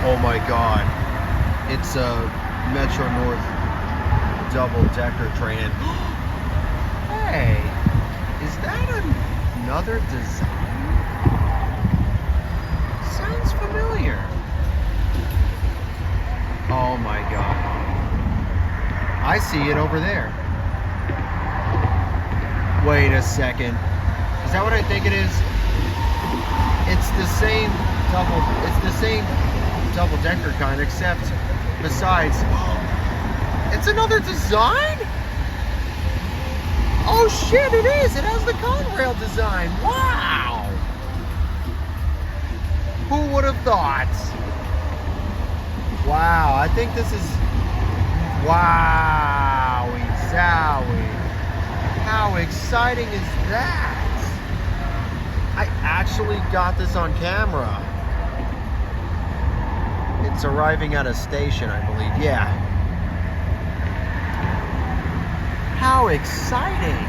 Oh my God. It's a Metro North double-decker train. And hey, is that another design? Sounds familiar. Oh my God. I see it over there. Wait a second. Is that what I think it is? It's the same double-decker kind, except besides, it's another design? Oh shit, it is! It has the Conrail design! Wow! Who would have thought? Wow, I think this is... Wowie zowie. How exciting is that? I actually got this on camera. It's arriving at a station, I believe. Yeah. How exciting!